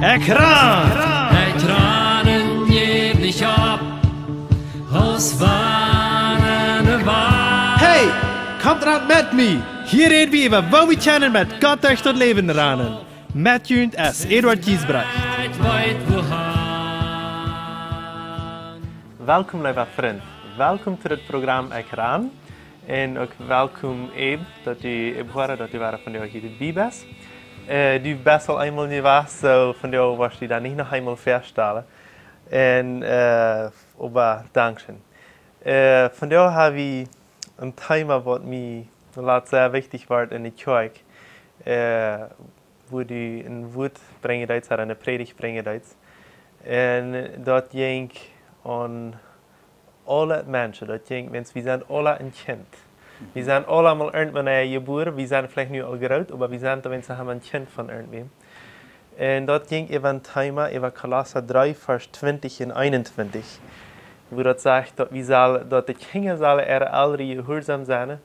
Ekran! Hij tranen jewlich ab, aus warende Wahr. Hey, kommt ran mit mir! Hier reden wir über wo wir kennen mit Gott durch das Leben ranen. Met junt as Eduard Giesbrecht. Weit wohan. Welkom lieve vriend. Welkom tot het programma Ekran. En ook welkom Ebe, dat u horen dat u waren van jou hier bij bent. Du best al eenmaal niet was, zo van jou was je dan niet nog eenmaal verstellen. En aber dankzij. Van jou hebben we een thema wat mij laat zeer wichtig wordt in de kerk. Wo du een woord brengen duits, en een predigt brengen duits. En dat ging aan alle mensen, dat ging, we zijn alle een kind. We zijn allemaal irgendwann geboren, we zijn vielleicht nu al groot, maar we zijn tenminste een kind van irgendwem. En dat ging even een thema, even Kolosser 3, vers 20 en 21. Wo dat zegt dat de kinderen zullen ouderen gehoorzaam zijn,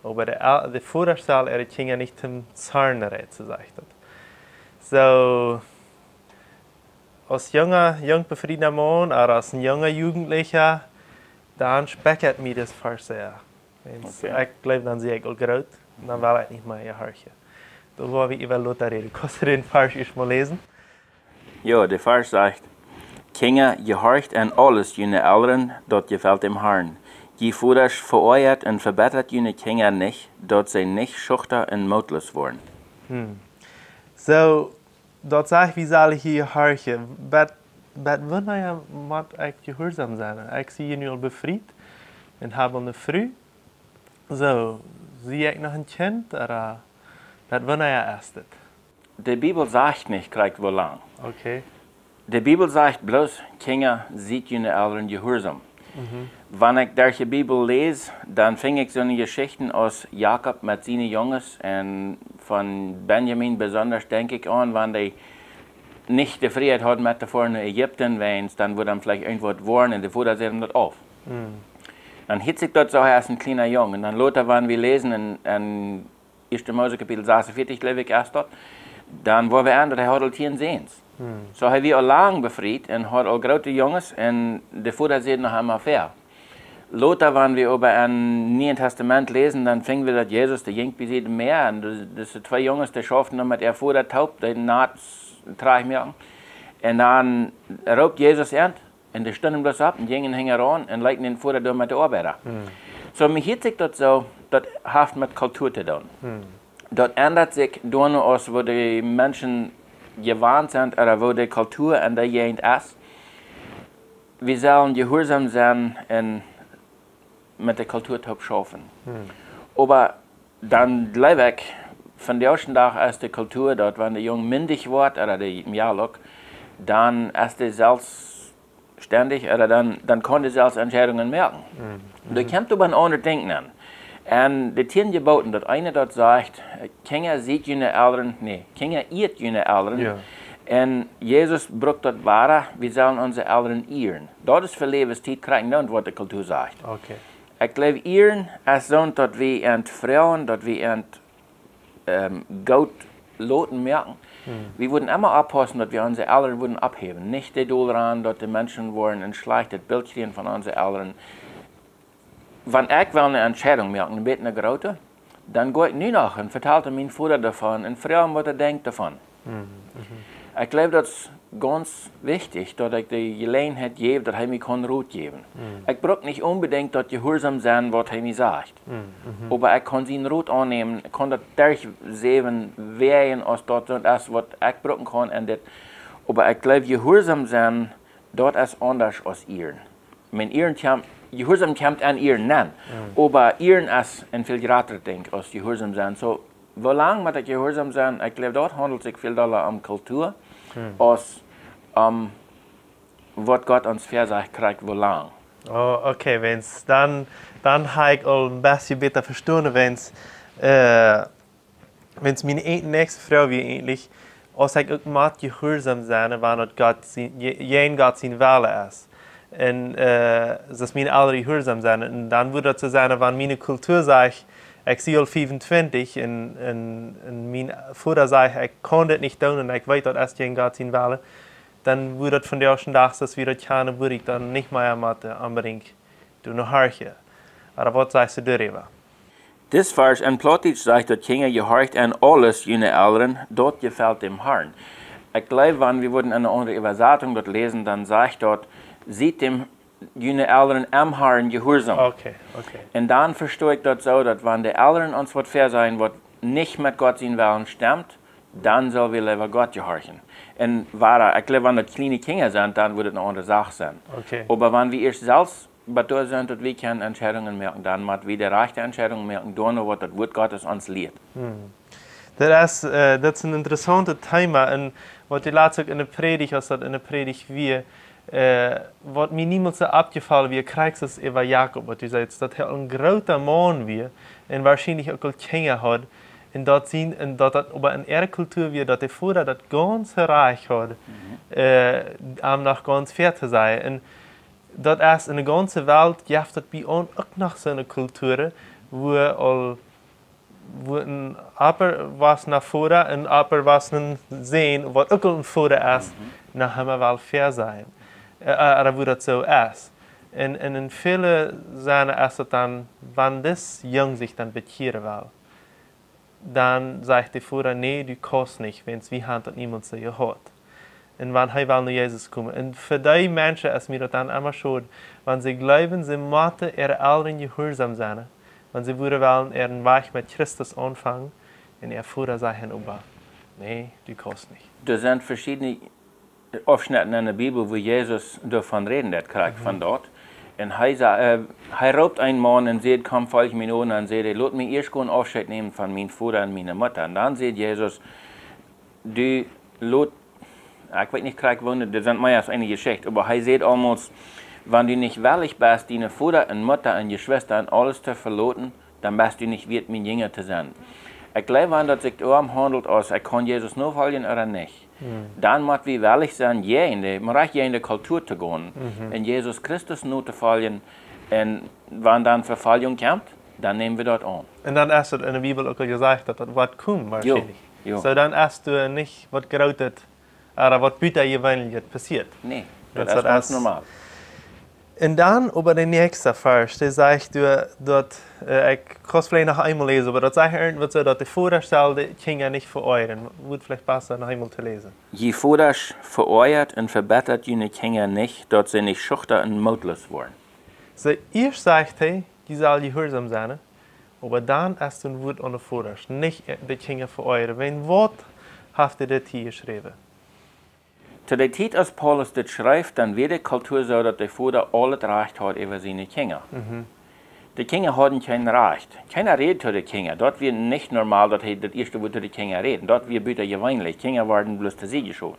maar de voeders zullen de kinderen niet ten zarn rijden, zegt dat. So, als jong befriedener Mann oder als ein junger Jugendlicher, dann speckert mir das fast sehr. Okay. Ich glaube, dann sehe ich auch groß, dann will ich nicht mehr hören. Da wollen wir über Luther reden. Kannst du den Vers mal lesen? Ja, der Vers sagt, Kinder, gehorcht an alles jene Eltern, dort gefällt dem Herrn. Je Voders vereuert und verbessert jene Kinder nicht, dort sie nicht schüchtern und mutlos worden. So, dat zeg wie zal hier hören. Maar wanneer moet ik gehoorzaam zijn? Ik zie je nu al bevrijd en heb al een vrouw. Zo, zie ik nog een kind? Oder wanneer is het? Die Bibel sagt nicht, kriegt wo lang. Okay. Die Bibel sagt bloß, Kinder, seid jene Eltern gehorsam. Wenn ich die Bibel lese, dann fange ich so eine Geschichten aus Jakob mit seinen Jungs und von Benjamin besonders denke ich an, wenn die nicht die Freiheit hatten mit vorne Ägypten, dann wurde dann vielleicht irgendwo geworden und die Vater setzen das auf. Dann hitzt sich dort so erst ein kleiner Junge und dann Lothar, wenn wir lesen in 1. Mose Kapitel 46, glaube ich, erst dort, dann wo wir an, dass er hat all Tieren sehens. So haben wir auch lang befreit und hat all große Jungs und die Vater sehen noch einmal fair. Lothar, wenn wir über ein Neuen Testament lesen, dann fingen wir, dass Jesus, der ging bis jedem Meer, und das sind zwei Jungs, die schafften dann mit der Vater taub, den Naht trage ich mir an. Und dann raubt Jesus ernst, und die stunden bloß ab und gingen heran und leiten den Vater durch mit der Arbeiter. So, mir hielt sich das so, das hat mit Kultur zu tun. Dort ändert sich durch aus, wo die Menschen gewarnt sind, oder wo die Kultur an der Gegend ist. Wir sollen gehorsam sein und mit der Kultur schaffen. Aber dann gleich von der ersten Tag ist die Kultur dort, wenn der Junge mündig wird, oder im Jahr dann ist er selbstständig, oder dann kann er selbst Entscheidungen merken. Da kommt aber ein anderes Denken an. Und die 10 Geboten, das eine dort sagt, Kinder sieht jene Eltern, Kinder irrt jene Eltern. Ja. Und Jesus brucht dort wahre, wir sollen unsere Eltern ehren. Dort ist für Lebenszeit kriegen, und was die Kultur sagt. Okay. Ich glaube, ehren ist so, dass wir Frauen, dass wir Gott loten merken. Wir würden immer aufpassen, dass wir unsere Eltern würden abheben. Nicht die daran, dass die Menschen wollen ein schlechtes Bild kriegen von unseren Eltern. Wenn ich eine Entscheidung merke, ein bisschen große, dann gehe ich nie nach und vertelle meinen Vater davon und frage ihn, was er denkt davon. Ich glaube, das ist ganz wichtig, dass ich die Gelegenheit gebe, dass er mir Rat geben kann. Ich brauche nicht unbedingt das gehorsam sein, was er mir sagt. Aber ich kann seinen Rat annehmen, ich kann das durchsehen, wer aus dort und das, was ich brauchen kann. Aber ich glaube, gehorsam sein, dort ist anders als ihren. Gehorsam kommt an ihren nennen, aber ihren ist ein viel größeres Ding als gehorsam sein. So, wie lange muss ich gehorsam sein? Ich glaube, dort handelt es sich viel um Kultur, als was Gott uns versagt kriegt, wie lange. Oh, okay, wenn's dann habe ich auch ein bisschen besser verstanden, wenn's meine nächste Frau wie ähnlich, als ich auch mal gehorsam sein, wann Gott Gott sein Wille ist. Und dass meine Eltern gehorsam sind. Und dann würde es so sein, wenn meine Kultur sagt, ich sehe al 25 en mijn Vater zei, ik kon dit niet doen en ik weet dat als je gaat zien willen, dan wordt het van de eerste dag dat we dat gaan, word ik dan niet meer met unbedingt doen een hartje. Maar wat zei ze daarover? Dit vers en plotisch zegt dat kinderen je hart en alles jullie ouderen, dat gefällt dem Herrn. Ich glaube, wenn wir in einer anderen Übersetzung dort lesen, dann sagt dort, sieht dem jullie Eltern am Herrn gehorsam. Okay. Und dann verstehe ich das so, dass wenn die Eltern uns was versehen, was nicht mit Gott sein Willen stimmt, dann sollen wir lieber Gott gehorchen. Und ich glaube, wenn das kleine Kinder sind, dann wird es eine andere Sache sein. Okay. Aber wenn wir erst selbst betur sind, dass wir keine Entscheidungen merken, dann müssen wir die rechte Entscheidungen merken, durch was das Wort Gottes uns lehrt. Dat is een interessante thema. En wat je laatst ook in de predigt, als dat in de predigt weer, wat mij niemand zo opgevallen wie, krijgt is over Jacob, wat u zei, dat hij een grote man weer, en waarschijnlijk ook al kinderen had, en dat zien, en dat over een andere cultuur weer, dat hij voordat dat ganze rijk had, om nog ganz ver te zijn. En dat is in de ganze wereld, je hebt dat bij ons ook nog zo'n cultuur, wo ein Upper was nach vorne und Upper was ein Sehen, was auch ein Vorder ist, nach haben wir wel fair sein. Oder wo das so ist. Und in vielen Sinne ist es dann, wenn das Jung sich dann bekehren will, dann sagt der Vorder, nee, du kannst nicht, wenn es wie Hand hat niemand so gehört. Und wenn er will nach Jesus kommen. Und für die Menschen ist mir das dann immer schon, wenn sie glauben, sie müssen ihre Eltern gehorsam sein, wenn sie wollen ihren Weg mit Christus anfangen, und Vorder sagen, aber nee, du kannst nicht. Da sind verschiedene Aufschnitte in der Bibel, wo Jesus davon reden kriegt, von dort. Und er raubt einen Mann und sagt, komm, folge mir an, und sagt, lass mich erst einen Abschied nehmen von meinem Vater und meiner Mutter. Und dann sagt Jesus, ich weiß nicht, das sind mehr als eine Geschichte, aber er sagt almost, wenn du nicht willig bist, deine Vater und Mutter und die Schwester und alles zu verlassen, dann bist du nicht wert, mein Jünger zu sein. Ich glaube, wenn das sich darum handelt, als ich kann Jesus nur folgen oder nicht, dann muss wir willig sein, man reicht in die Kultur zu gehen, und Jesus Christus nur zu folgen. Und wenn dann Verfallung kommt, dann nehmen wir das an. Und dann ist es in der Bibel auch gesagt, dass das was kommt, wahrscheinlich. Jo. So dann hast du nicht, was gerautet, oder was bitter gewöhnlich passiert. Nee, das ist ganz normal. En dan over de nächste vers, die zegt dat, ik kan het vielleicht noch einmal lesen, aber dat zegt irgendwas so, dat de voorstelde Kinder nicht vereuren. Wird vielleicht besser noch einmal zu lesen. Je voorders vereuert und verbessert jullie Kinder nicht, dat sie nicht schüchtern und mutlos worden. So, eerst zegt hij, die zal gehoorzaam zijn, aber dan ist ein Wort an de voorsters, nicht de Kinder vereuren. Wenn wat heeft hij dit hier geschreven? Zu der Zeit, als Paulus das schreibt, dann wird die Kultur so, dass der Vater alles Recht hat über seine Kinder. Die Kinder hatten kein Recht. Keiner redet zu den Kindern. Dort wird nicht normal, dass er das erste Wort zu den Kindern reden. Dort wird bitte gewöhnlich. Kinder werden bloß zu sie geschoben.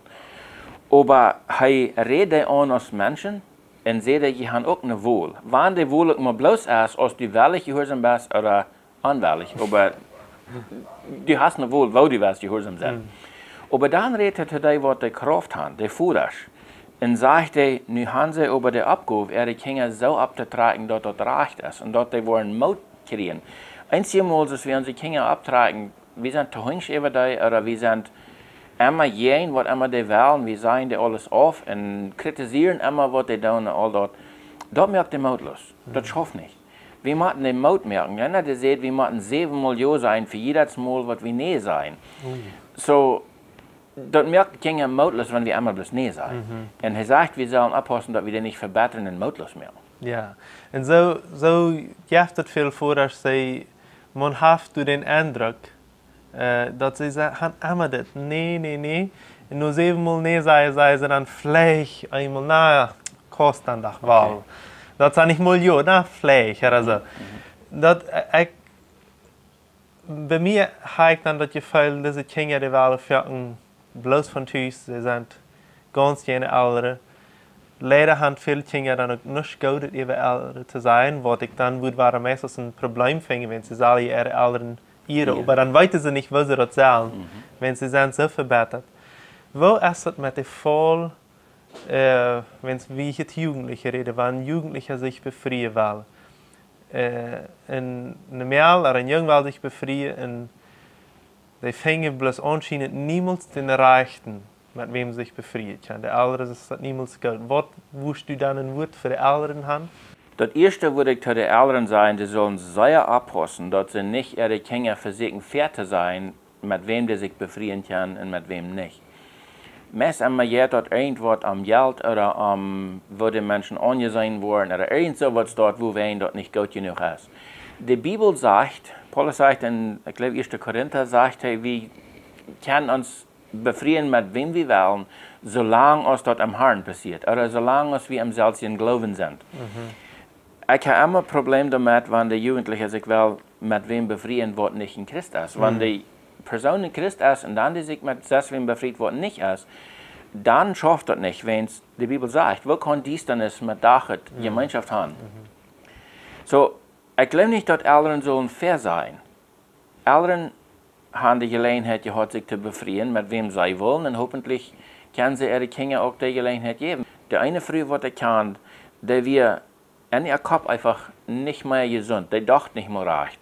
Aber er redet an als Menschen und sagt, die haben auch eine Wohl. Wenn die Wohl immer bloß ist, als du willig gehorsam bist oder unwillig. Aber du hast eine Wohl, wo du willst gehorsam sein. Aber dann redet er die, was die Kraft haben, die Vordersch. Und sagt er, nu haben sie über die Abgabe, ihre Kinder so abzutragen, dass das recht ist und dass die wollen Mut kriegen. Einmal, dass wir unsere Kinder abtragen, wir sind zu hungrig über die, oder wir sind immer jeden, was immer die wollen, wir sagen die alles auf und kritisieren immer, was die tun und all das. Das merkt die mutlos. Das schafft nicht. Wir müssen den Mut merken. Ja, die sagt, wir müssen 7-mal Ja sein für jedes Mal, was wir nicht sein. So, das merkt Kinder mutlos, wenn wir einmal bloß nee sagen. Und er sagt, wir sollen aufpassen, dass wir den nicht verbessern und mutlos mehr. Ja, und so gibt es viel vor, dass sie, man hat den Eindruck, dass sie sagen, immer das, nee. Und nur 7-mal nee sagen sie dann vielleicht einmal, na, kostet dann doch wohl. Das ist nicht mal ja, na, vielleicht, oder so. Bei mir habe ich dann das Gefühl, diese Kinder, die wollen für bloß von Tüß, sie sind ganz jene Ältere. Leider haben viele Kinder dann auch nicht gut, ihre Eltern zu sein, was ich dann würde meistens ein Problem finden, wenn sie alle ihre Eltern irren. Aber dann wissen sie nicht, wo sie das sagen, wenn sie sind so verbessert. Wo ist es mit dem Fall, wenn wir jetzt Jugendliche reden, wenn Jugendliche sich befreien wollen? een Mel oder een Jong wil zich befrieden en die vingen bloß anscheinend niemals den Reichten, mit wem sie sich befrieden kann. Der Ältere ist das niemals gut. Was wusst du dann ein Wort für die Älteren haben? Das erste würde ich zu den Älteren sagen, die sollen sehr aufpassen, dass sie nicht ihre Kinder versuchen, fertig sein, mit wem die sich befrieden können und mit wem nicht. Meist einmal geht dort irgendwas am Geld oder wo die Menschen angesehen wurden oder irgend so was dort, wo wen dort nicht gut genug ist. Die Bibel sagt, Paulus sagt in, ich glaube 1. Korinther, sagt, hey, wir können uns befrieden mit wem wir wollen, solange es dort am Herrn passiert oder solange wir im selbstigen Glauben sind. Ich habe immer ein Problem damit, wenn die Jugendlichen sich will, mit wem befrieden, was nicht in Christ ist. Wenn die Person in Christ ist und dann die sich mit wem befriedet, was nicht ist, dann schafft das nicht, wenn die Bibel sagt, wo kann dies dann mit Dachet Gemeinschaft haben. So, ich glaube nicht, dass Eltern sollen fair sein. Eltern haben die Gelegenheit gehabt, sich zu befrieden, mit wem sie wollen, und hoffentlich können sie ihre Kinder auch die Gelegenheit geben. Der eine früh, was kann, der wir in ihr Kopf einfach nicht mehr gesund, der dacht nicht mehr recht.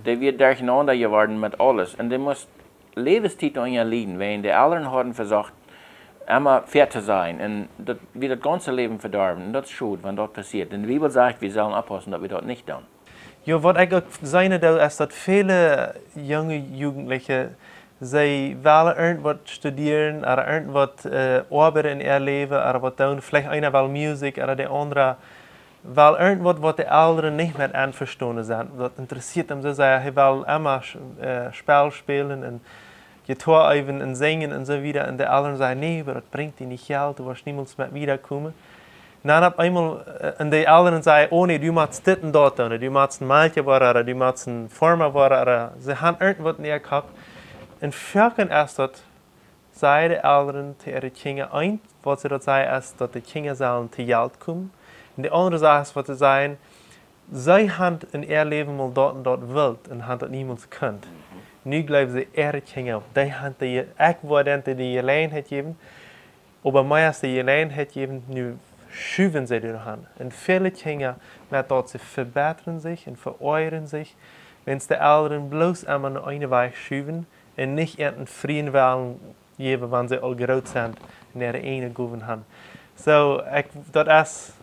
Der wird durcheinander geworden mit alles. Und der muss Lebenstitel an ihr liegen, wenn die Eltern haben versucht, immer fair zu sein. Und das wird das ganze Leben verdorben. Und das ist schuld, wenn das passiert. Denn die Bibel sagt, wir sollen aufpassen, dass wir das nicht tun. Ja, was ich auch sagen will, ist, dass viele junge Jugendliche, sie wollen irgendwas studieren oder irgendwas arbeiten in ihr Leben oder was tun. Vielleicht einer will Musik oder der andere will irgendwas, was die Älteren nicht mehr einverstanden sind. Das interessiert ihn so sehr. Er will immer Spiel spielen und Gitarre üben und singen und so wieder. Und die Älteren sagen, nee, aber das bringt dir nicht Geld, du wirst niemals mehr wiederkommen. Dann auf einmal, und die Älteren sagen, oh nee, du machst das und das, oder du machst ein Mädchen oder du machst eine Firma oder sie haben irgendwas in ihrem Kopf. Und folgen erst dort, sagen die Älteren zu ihren Kindern ein, was sie dort sagen, ist, dass die Kinder sollen zu Geld kommen. Und die andere Sache ist, was sie sagen, sie haben in ihr Leben mal dort und dort Welt und haben das niemals gekannt. Nu bleiben sie ihre Kinder, die haben die, ich wollte die Gelegenheit geben, aber meist die Gelegenheit geben, nu schuven sie die Hand. Und viele Kinder, dort sie verbessern sich und vereuren sich, wenn es die Eltern bloß einmal noch einen Weg schuven und nicht irgendeinen Frieden wollen geben, wenn sie all groß sind und ihre eigene Geben haben. So, das ist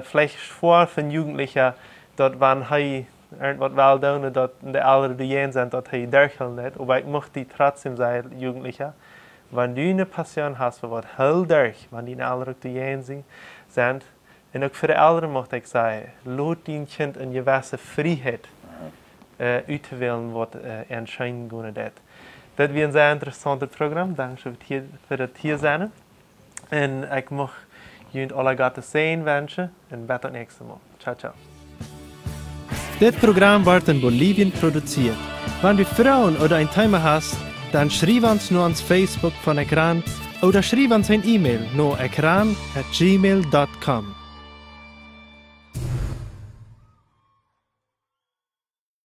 vielleicht vor für Jugendliche, dort wenn sie irgendwas will tun und dort die Eltern die sind, dort sie durchhalten nicht. Aber ich möchte trotzdem sagen, Jugendliche, wenn du eine Passion hast für was, hol durch, wenn die Eltern die sind. Und auch für die Eltern möchte ich sagen, lass dein Kind eine gewisse Freiheit auswählen, was entscheiden können wird. Das wird ein sehr interessantes Programm. Danke für das hier sein. Und ich möchte Ihnen alle Gottes Segen wünschen und bis zum nächsten Mal. Ciao, ciao. Dit Programm wird in Bolivien produziert. Wenn du Fragen oder ein Thema hast, dann schreib uns nur ans Facebook von Ekran oder schreib uns ein E-Mail no ekran@gmail.com.